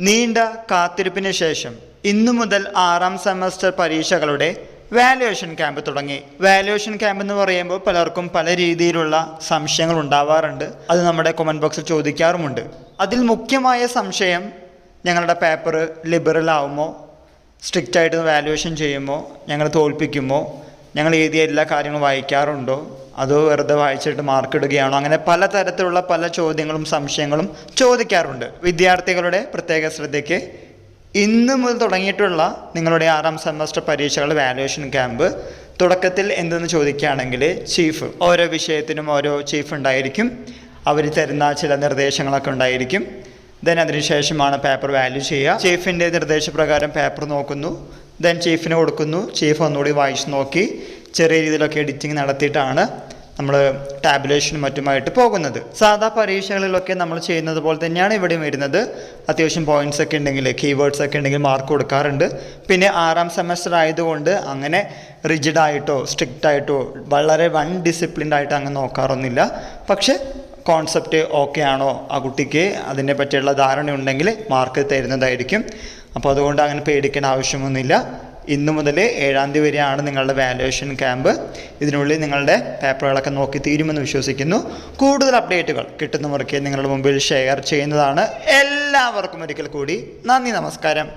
നീണ്ട കാത്തിരിപ്പിന് ശേഷം ഇന്നു മുതൽ 6ാം സെമസ്റ്റർ പരീക്ഷകളുടെ വാല്യുവേഷൻ ക്യാമ്പ് തുടങ്ങി. വാല്യുവേഷൻ ക്യാമ്പ് എന്ന് പറയുമ്പോൾ പലർക്കും പല രീതിയിലുള്ള സംശയങ്ങൾ ഉണ്ടാവാറുണ്ട്. അത് നമ്മുടെ കമൻറ്റ് ബോക്സിൽ ചോദിക്കാറുമുണ്ട്. അതിൽ മുഖ്യമായ സംശയം, ഞങ്ങളുടെ പേപ്പർ ലിബറൽ ആവുമോ, സ്ട്രിക്റ്റ് ആയിട്ട് വാല്യുവേഷൻ ചെയ്യുമോ, ഞങ്ങൾ തോൽപ്പിക്കുമോ, ഞങ്ങൾ എഴുതിയ എല്ലാ കാര്യങ്ങളും വായിക്കാറുണ്ടോ, അതോ വെറുതെ വായിച്ചിട്ട് മാർക്ക് ഇടുകയാണോ, അങ്ങനെ പലതരത്തിലുള്ള പല ചോദ്യങ്ങളും സംശയങ്ങളും ചോദിക്കാറുണ്ട്. വിദ്യാർത്ഥികളുടെ പ്രത്യേക ശ്രദ്ധയ്ക്ക് ഇന്ന് മുതൽ തുടങ്ങിയിട്ടുള്ള നിങ്ങളുടെ 6ാം സെമസ്റ്റർ പരീക്ഷകളുടെ വാല്യുവേഷൻ ക്യാമ്പ് തുടക്കത്തിൽ എന്തെന്ന് ചോദിക്കുകയാണെങ്കിൽ, ചീഫ് ഓരോ വിഷയത്തിനും ഓരോ ചീഫ് ഉണ്ടായിരിക്കും. അവർ തരുന്ന ചില നിർദ്ദേശങ്ങളൊക്കെ ഉണ്ടായിരിക്കും. ദെൻ അതിനുശേഷമാണ് പേപ്പർ വാല്യൂ ചെയ്യുക. ചീഫിൻ്റെ നിർദ്ദേശപ്രകാരം പേപ്പർ നോക്കുന്നു, ദെൻ ചീഫിന് കൊടുക്കുന്നു. ചീഫ് ഒന്നുകൂടി വായിച്ച് നോക്കി ചെറിയ രീതിയിലൊക്കെ എഡിറ്റിംഗ് നടത്തിയിട്ടാണ് നമ്മൾ ടാബുലേഷനും മറ്റുമായിട്ട് പോകുന്നത്. സാധാ പരീക്ഷകളിലൊക്കെ നമ്മൾ ചെയ്യുന്നത് പോലെ തന്നെയാണ് ഇവിടെയും വരുന്നത്. അത്യാവശ്യം പോയിൻറ്റ്സ് ഒക്കെ ഉണ്ടെങ്കിൽ, കീവേഡ്സ് ഒക്കെ ഉണ്ടെങ്കിൽ മാർക്ക് കൊടുക്കാറുണ്ട്. പിന്നെ 6ാം സെമസ്റ്റർ ആയതുകൊണ്ട് അങ്ങനെ റിജിഡായിട്ടോ സ്ട്രിക്റ്റ് ആയിട്ടോ വളരെ ഡിസിപ്ലിൻഡ് ആയിട്ട് അങ്ങനെ നോക്കാറൊന്നുമില്ല. പക്ഷേ കോൺസെപ്റ്റ് ഓക്കെ ആണോ, ആ കുട്ടിക്ക് അതിനെ പറ്റിയുള്ള ധാരണ ഉണ്ടെങ്കിൽ മാർക്ക് തരുന്നതായിരിക്കും. അപ്പോൾ അതുകൊണ്ട് അങ്ങനെ പേടിക്കേണ്ട ആവശ്യമൊന്നുമില്ല. ഇന്നു മുതൽ 7ാം തീയതി വരെയാണ് നിങ്ങളുടെ വാല്യുവേഷൻ ക്യാമ്പ്. ഇതിനുള്ളിൽ നിങ്ങളുടെ പേപ്പറുകളൊക്കെ നോക്കി തീരുമെന്ന് വിശ്വസിക്കുന്നു. കൂടുതൽ അപ്ഡേറ്റുകൾ കിട്ടുന്നവർക്ക് നിങ്ങളുടെ മുമ്പിൽ ഷെയർ ചെയ്യുന്നതാണ്. എല്ലാവർക്കും ഒരിക്കൽ കൂടി നന്ദി, നമസ്കാരം.